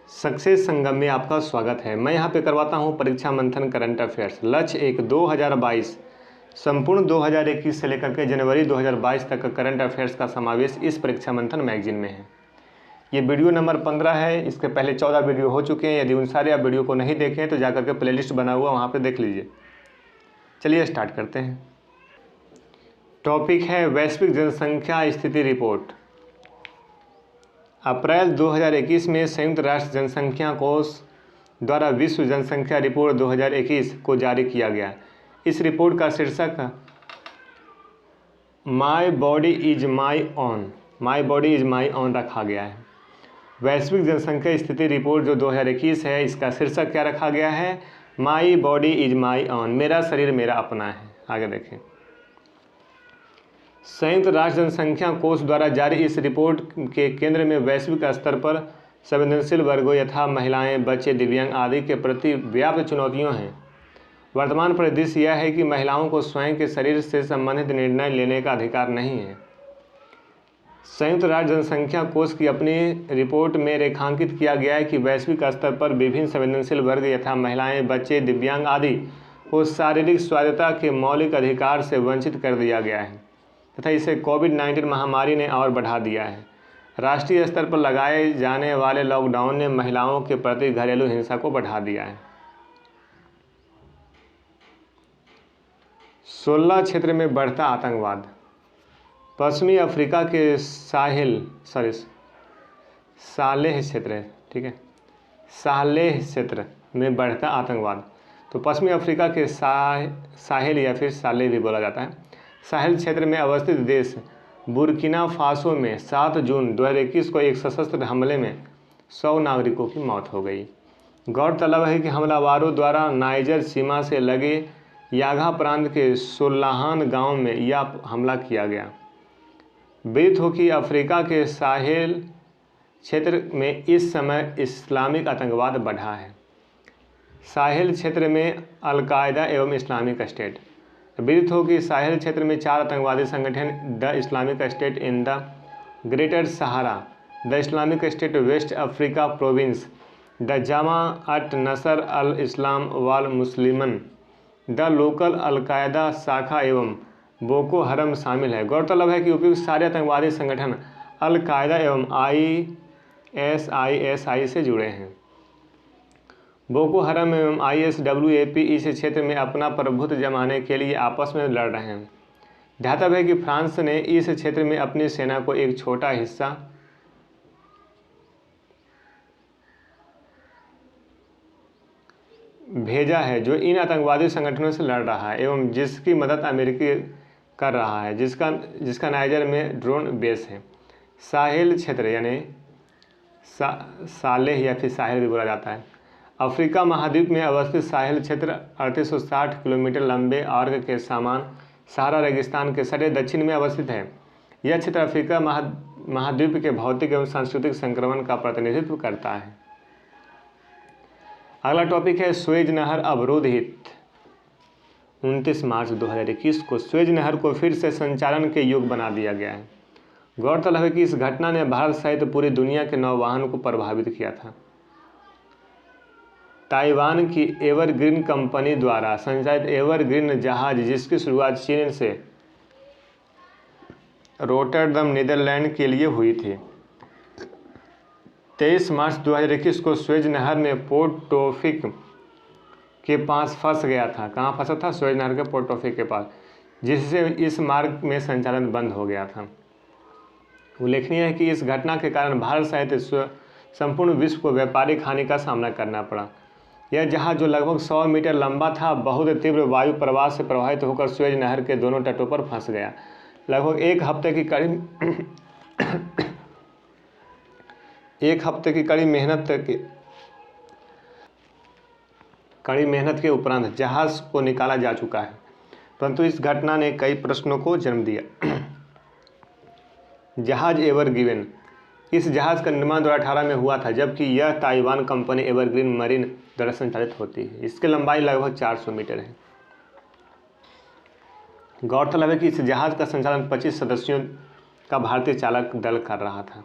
Success संगम में आपका स्वागत है। मैं यहाँ पे करवाता हूँ परीक्षा मंथन करंट अफेयर्स। लक्ष्य 1 2022 संपूर्ण 2021 से लेकर के जनवरी 2022 तक करंट अफेयर्स का समावेश इस परीक्षा मंथन मैगजीन में है। ये वीडियो नंबर 15 है। इसके पहले 14 वीडियो हो चुके हैं। यदि उन सारे आप वीडियो को नहीं देखें तो जाकर के प्लेलिस्ट बना हुआ वहाँ पर देख लीजिए। चलिए स्टार्ट करते हैं। टॉपिक है वैश्विक जनसंख्या स्थिति रिपोर्ट। अप्रैल 2021 में संयुक्त राष्ट्र जनसंख्या कोष द्वारा विश्व जनसंख्या रिपोर्ट 2021 को जारी किया गया। इस रिपोर्ट का शीर्षक my body is my own रखा गया है। वैश्विक जनसंख्या स्थिति रिपोर्ट जो 2021 है, इसका शीर्षक क्या रखा गया है? My body is my own, मेरा शरीर मेरा अपना है। आगे देखें। संयुक्त राष्ट्र जनसंख्या कोष द्वारा जारी इस रिपोर्ट के केंद्र में वैश्विक स्तर पर संवेदनशील वर्गों यथा महिलाएं, बच्चे, दिव्यांग आदि के प्रति व्याप्त चुनौतियां हैं। वर्तमान परिदृश्य यह है कि महिलाओं को स्वयं के शरीर से संबंधित निर्णय लेने का अधिकार नहीं है। संयुक्त राष्ट्र जनसंख्या कोष की अपनी रिपोर्ट में रेखांकित किया गया है कि वैश्विक स्तर पर विभिन्न संवेदनशील वर्ग यथा महिलाएं, बच्चे, दिव्यांग आदि को शारीरिक स्वायत्तता के मौलिक अधिकार से वंचित कर दिया गया है तथा इसे कोविड-19 महामारी ने और बढ़ा दिया है। राष्ट्रीय स्तर पर लगाए जाने वाले लॉकडाउन ने महिलाओं के प्रति घरेलू हिंसा को बढ़ा दिया है। 16 क्षेत्र में बढ़ता आतंकवाद। पश्चिमी अफ्रीका के सालेह क्षेत्र में बढ़ता आतंकवाद। तो पश्चिमी अफ्रीका के साहेल या फिर सालेह भी बोला जाता है। साहेल क्षेत्र में अवस्थित देश बुर्किना फासो में 7 जून 2021 को एक सशस्त्र हमले में 100 नागरिकों की मौत हो गई। गौरतलब है कि हमलावरों द्वारा नाइजर सीमा से लगे यागा प्रांत के सोल्लाहान गांव में यह हमला किया गया। विदित हो कि अफ्रीका के साहेल क्षेत्र में इस समय इस्लामिक आतंकवाद बढ़ा है। साहेल क्षेत्र में अलकायदा एवं इस्लामिक स्टेट। विदित हो कि साहेल क्षेत्र में 4 आतंकवादी संगठन the Islamic State in the Greater Sahara, the Islamic State West Africa Province, the Jamaat Nasr al Islam wal Muslimin, the local al Qaeda शाखा एवं बोको हरम शामिल है। गौरतलब है कि उपयुक्त सारे आतंकवादी संगठन अलकायदा एवं ISIS से जुड़े हैं। बोको हरम एवं ISWAP इस क्षेत्र में अपना प्रभुत्व जमाने के लिए आपस में लड़ रहे हैं। ध्यातव्य है कि फ्रांस ने इस क्षेत्र में अपनी सेना को एक छोटा हिस्सा भेजा है जो इन आतंकवादी संगठनों से लड़ रहा है एवं जिसकी मदद अमेरिका कर रहा है, जिसका नाइजर में ड्रोन बेस है। साहेल क्षेत्र यानी सालेह या फिर साहेल भी बोला जाता है। अफ्रीका महाद्वीप में अवस्थित साहेल क्षेत्र 3860 किलोमीटर लंबे आर्क के समान सहारा रेगिस्तान के सटे दक्षिण में अवस्थित है। यह क्षेत्र अफ्रीका महाद्वीप के भौतिक एवं सांस्कृतिक संक्रमण का प्रतिनिधित्व करता है। अगला टॉपिक है सुएज नहर अवरोधित। 29 मार्च 2021 को सुएज नहर को फिर से संचालन के योग्य बना दिया गया है। गौरतलब है कि इस घटना ने भारत सहित पूरी दुनिया के नौवहन को प्रभावित किया था। ताइवान की एवरग्रीन कंपनी द्वारा संचालित एवरग्रीन जहाज, जिसकी शुरुआत चीन से रोटरडम नीदरलैंड के लिए हुई थी, 23 मार्च 2021 को सुएज नहर में पोर्ट टॉपिक के पास फंस गया था। कहाँ फंसा था? सुएज नहर के पोर्ट टॉपिक के पास, जिससे इस मार्ग में संचालन बंद हो गया था। उल्लेखनीय है कि इस घटना के कारण भारत सहित संपूर्ण विश्व को व्यापारिक हानि का सामना करना पड़ा। यह जहाज जो लगभग 100 मीटर लंबा था, बहुत तीव्र वायु प्रवाह से प्रभावित होकर सुएज नहर के दोनों तटों पर फंस गया। लगभग एक हफ्ते की कड़ी मेहनत के उपरांत जहाज को निकाला जा चुका है, परंतु इस घटना ने कई प्रश्नों को जन्म दिया। जहाज एवरगिवन। इस जहाज का निर्माण 2018 में हुआ था, जबकि यह ताइवान कंपनी एवरग्रीन मरीन द्वारा संचालित होती है। इसकी लंबाई लगभग 400 मीटर है। गौरतलब है कि इस जहाज का संचालन 25 सदस्यों का भारतीय चालक दल कर रहा था।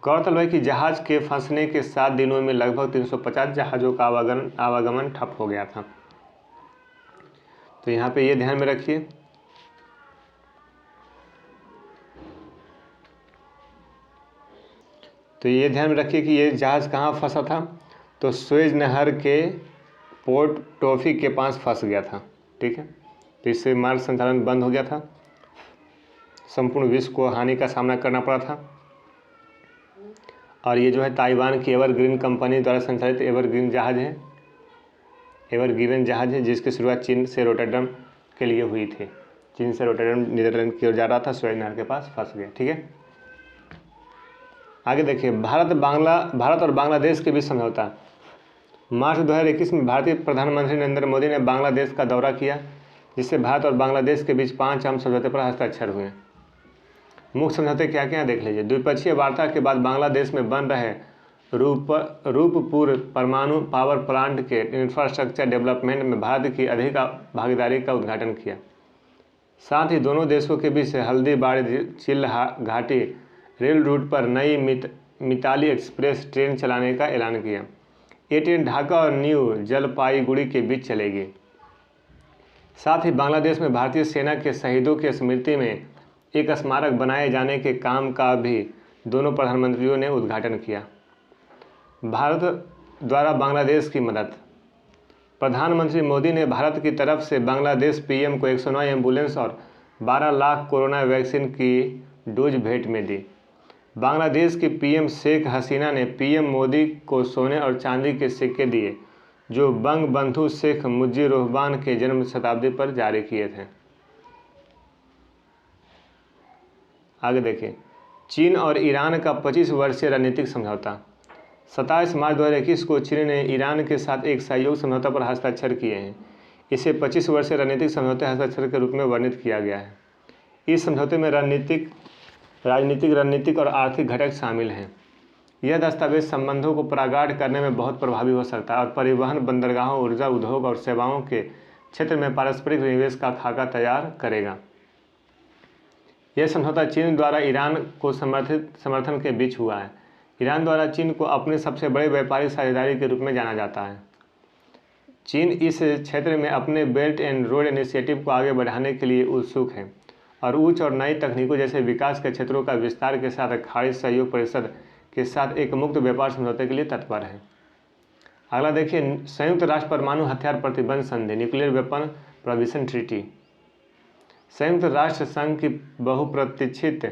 गौरतलब है कि जहाज़ के फंसने के 7 दिनों में लगभग 350 जहाज़ों का आवागमन ठप हो गया था। तो यहाँ पे ये ध्यान में रखिए। तो ये ध्यान में रखिए कि ये जहाज़ कहाँ फंसा था, तो सुएज नहर के पोर्ट टोफी के पास फंस गया था। ठीक है, तो इससे मार्ग संचालन बंद हो गया था, संपूर्ण विश्व को हानि का सामना करना पड़ा था। और ये जो है ताइवान की एवरग्रीन कंपनी द्वारा संचालित एवरग्रीन जहाज़ है, जिसकी शुरुआत चीन से रोटरडम के लिए हुई थी। चीन से रोटरडम नीदरलैंड की ओर जा रहा था, सुएज नहर के पास फंस गया। ठीक है, आगे देखिए, भारत और बांग्लादेश के बीच समझौता। मार्च 2021 में भारतीय प्रधानमंत्री नरेंद्र मोदी ने बांग्लादेश का दौरा किया, जिससे भारत और बांग्लादेश के बीच 5 अहम समझौते पर हस्ताक्षर हुए। मुख्य समझौते क्या क्या देख लीजिए। द्विपक्षीय वार्ता के बाद बांग्लादेश में बन रहे रूपपुर परमाणु पावर प्लांट के इंफ्रास्ट्रक्चर डेवलपमेंट में भारत की अधिक भागीदारी का उद्घाटन किया। साथ ही दोनों देशों के बीच हल्दीबाड़ी चिल्ल घाटी रेल रूट पर नई मिताली एक्सप्रेस ट्रेन चलाने का ऐलान किया। ये ट्रेन ढाका और न्यू जलपाईगुड़ी के बीच चलेगी। साथ ही बांग्लादेश में भारतीय सेना के शहीदों की स्मृति में एक स्मारक बनाए जाने के काम का भी दोनों प्रधानमंत्रियों ने उद्घाटन किया। भारत द्वारा बांग्लादेश की मदद। प्रधानमंत्री मोदी ने भारत की तरफ से बांग्लादेश पीएम को 109 एम्बुलेंस और 12 लाख कोरोना वैक्सीन की डोज भेंट में दी। बांग्लादेश की पीएम शेख हसीना ने पीएम मोदी को सोने और चांदी के सिक्के दिए, जो बंगबंधु शेख मुजीबुर रहमान के जन्म शताब्दी पर जारी किए थे। आगे देखिए, चीन और ईरान का 25 वर्षीय रणनीतिक समझौता। 27 मार्च 2021 को चीन ने ईरान के साथ एक सहयोग समझौता पर हस्ताक्षर किए हैं। इसे 25 वर्षीय रणनीतिक समझौते हस्ताक्षर के रूप में वर्णित किया गया है। इस समझौते में राजनीतिक और आर्थिक घटक शामिल हैं। यह दस्तावेज संबंधों को प्रगाढ़ करने में बहुत प्रभावी हो सकता है और परिवहन, बंदरगाहों, ऊर्जा उद्योग और सेवाओं के क्षेत्र में पारस्परिक निवेश का खाका तैयार करेगा। यह समझौता चीन द्वारा ईरान को समर्थन के बीच हुआ है। ईरान द्वारा चीन को अपने सबसे बड़े व्यापारिक साझेदारी के रूप में जाना जाता है। चीन इस क्षेत्र में अपने बेल्ट एंड रोड इनिशिएटिव को आगे बढ़ाने के लिए उत्सुक है और उच्च और नई तकनीकों जैसे विकास के क्षेत्रों का विस्तार के साथ खाड़ी सहयोग परिषद के साथ एक मुक्त व्यापार समझौते के लिए तत्पर है। अगला देखिए, संयुक्त राष्ट्र परमाणु हथियार प्रतिबंध संधि, न्यूक्लियर वेपन प्रोहिबिशन ट्रीटी। संयुक्त राष्ट्र संघ की बहुप्रतीक्षित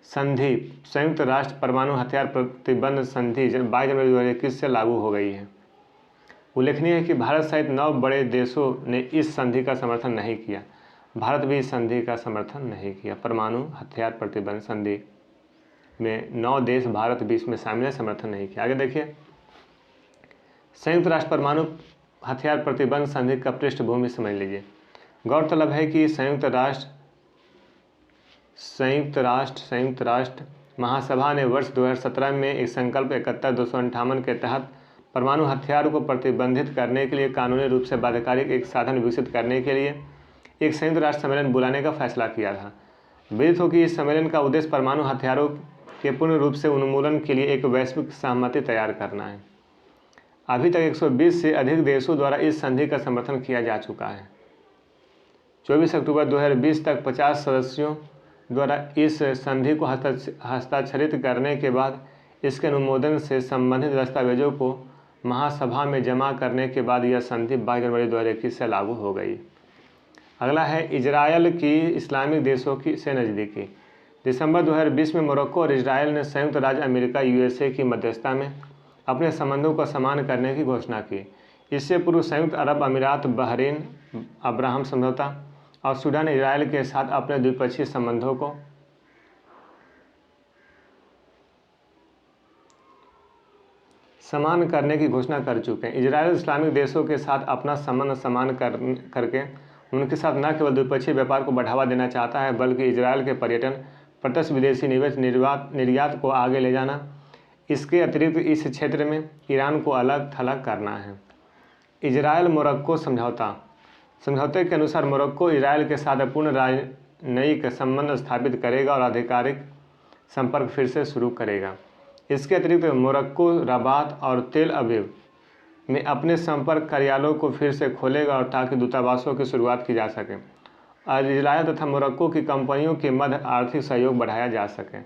संधि संयुक्त राष्ट्र परमाणु हथियार प्रतिबंध संधि 22 जनवरी 2021 से लागू हो गई है। उल्लेखनीय है कि भारत सहित 9 बड़े देशों ने इस संधि का समर्थन नहीं किया। भारत भी इस संधि का समर्थन नहीं किया। परमाणु हथियार प्रतिबंध संधि में 9 देश, भारत भी इसमें शामिल है, समर्थन नहीं किया। आगे देखिए, संयुक्त राष्ट्र परमाणु हथियार प्रतिबंध संधि का पृष्ठभूमि समझ लीजिए। गौरतलब है कि संयुक्त राष्ट्र महासभा ने वर्ष 2017 में एक संकल्प 71/258 के तहत परमाणु हथियार को प्रतिबंधित करने के लिए कानूनी रूप से बाध्यकारी एक साधन विकसित करने के लिए एक संयुक्त राष्ट्र सम्मेलन बुलाने का फैसला किया था। विदित हो कि इस सम्मेलन का उद्देश्य परमाणु हथियारों के पूर्ण रूप से उन्मूलन के लिए एक वैश्विक सहमति तैयार करना है। अभी तक 120 से अधिक देशों द्वारा इस संधि का समर्थन किया जा चुका है। 24 अक्टूबर 2020 तक 50 सदस्यों द्वारा इस संधि को हस्ताक्षरित करने के बाद इसके अनुमोदन से संबंधित दस्तावेजों को महासभा में जमा करने के बाद यह संधि 22 जनवरी 2021 से लागू हो गई। अगला है इजरायल की इस्लामिक देशों से नज़दीकी। दिसंबर 2020 में मोरक्को और इजरायल ने संयुक्त राज्य अमेरिका यूएसए की मध्यस्थता में अपने संबंधों को समान करने की घोषणा की। इससे पूर्व संयुक्त अरब अमीरात, बहरीन, अब्राहम समझौता और सूडान इजरायल के साथ अपने द्विपक्षीय संबंधों को समान करने की घोषणा कर चुके हैं। इजरायल इस्लामिक देशों के साथ अपना संबंध समान करके उनके साथ न केवल द्विपक्षीय व्यापार को बढ़ावा देना चाहता है, बल्कि इजरायल के पर्यटन, प्रत्यक्ष विदेशी निवेश, निर्यात को आगे ले जाना। इसके अतिरिक्त इस क्षेत्र में ईरान को अलग थलग करना है। इजरायल मोरक्को समझौते के अनुसार मोरक्को इजरायल के साथ पूर्ण राजनयिक संबंध स्थापित करेगा और आधिकारिक संपर्क फिर से शुरू करेगा। इसके अतिरिक्त मोरक्को, रबात और तेल अवीव में अपने संपर्क कार्यालयों को फिर से खोलेगा और ताकि दूतावासों की शुरुआत की जा सके और इजरायल तथा मोरक्को की कंपनियों के मध्य आर्थिक सहयोग बढ़ाया जा सके।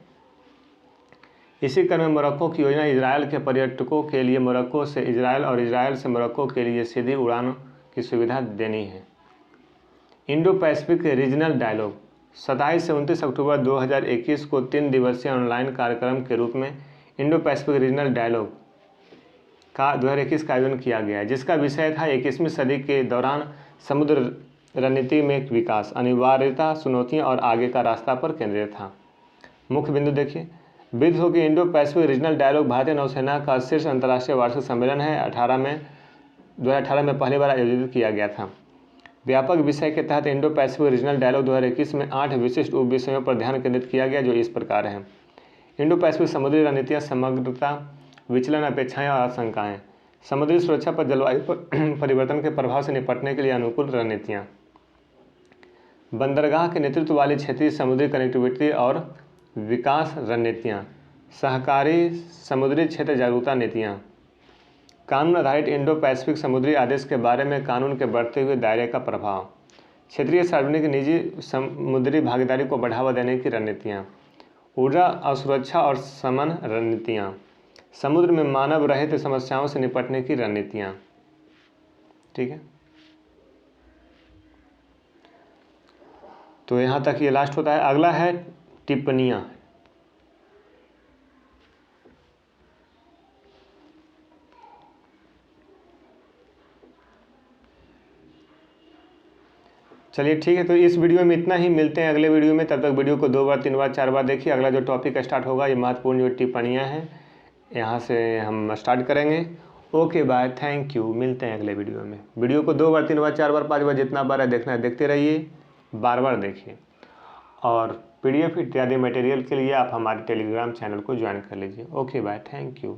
इसी क्रम में मोरक्को की योजना इजरायल के पर्यटकों के लिए मोरक्को से इजरायल और इजरायल से मोरक्को के लिए सीधी उड़ान की सुविधा देनी है। इंडो पैसिफिक रीजनल डायलॉग 27 से 29 अक्टूबर 2021 को 3 दिवसीय ऑनलाइन कार्यक्रम के रूप में इंडो पैसिफिक रीजनल डायलॉग का 2021 का आयोजन किया गया है, जिसका विषय था 21वीं सदी के दौरान समुद्र रणनीति में विकास, अनिवार्यता, चुनौतियां और आगे का रास्ता पर केंद्रित था। मुख्य बिंदु देखिए, विदित हो कि इंडो पैसिफिक रीजनल डायलॉग भारतीय नौसेना का शीर्ष अंतर्राष्ट्रीय वार्षिक सम्मेलन है। 2018 में पहली बार आयोजित किया गया था। व्यापक विषय के तहत इंडो पैसिफिक रीजनल डायलॉग 2021 में 8 विशिष्ट उप विषयों पर ध्यान केंद्रित किया गया, जो इस प्रकार हैं। इंडो पैसिफिक समुद्री रणनीतियाँ, समग्रता, विचलन, अपेक्षाएं और आशंकाएं, समुद्री सुरक्षा पर जलवायु परिवर्तन के प्रभाव से निपटने के लिए अनुकूल रणनीतियाँ, बंदरगाह के नेतृत्व वाली क्षेत्रीय समुद्री कनेक्टिविटी और विकास रणनीतियाँ, सहकारी समुद्री क्षेत्र जागरूकता नीतियाँ, कानून आधारित इंडो पैसिफिक समुद्री आदेश के बारे में कानून के बढ़ते हुए दायरे का प्रभाव, क्षेत्रीय सार्वजनिक निजी समुद्री भागीदारी को बढ़ावा देने की रणनीतियाँ, ऊर्जा और सुरक्षा और शमन रणनीतियाँ, समुद्र में मानव रहित समस्याओं से निपटने की रणनीतियाँ। ठीक है, तो यहाँ तक ये लास्ट होता है। अगला है टिप्पणियाँ। चलिए ठीक है, तो इस वीडियो में इतना ही। मिलते हैं अगले वीडियो में। तब तक वीडियो को 2 बार 3 बार 4 बार देखिए। अगला जो टॉपिक स्टार्ट होगा, ये महत्वपूर्ण जो टिप्पणियाँ हैं, यहाँ से हम स्टार्ट करेंगे। Okay bye, thank you. मिलते हैं अगले वीडियो में। वीडियो को 2 बार 3 बार 4 बार 5 बार जितना बार है देखना है देखते रहिए, बार बार देखिए। और PDF इत्यादि मटेरियल के लिए आप हमारे टेलीग्राम चैनल को ज्वाइन कर लीजिए। Okay bye, thank you.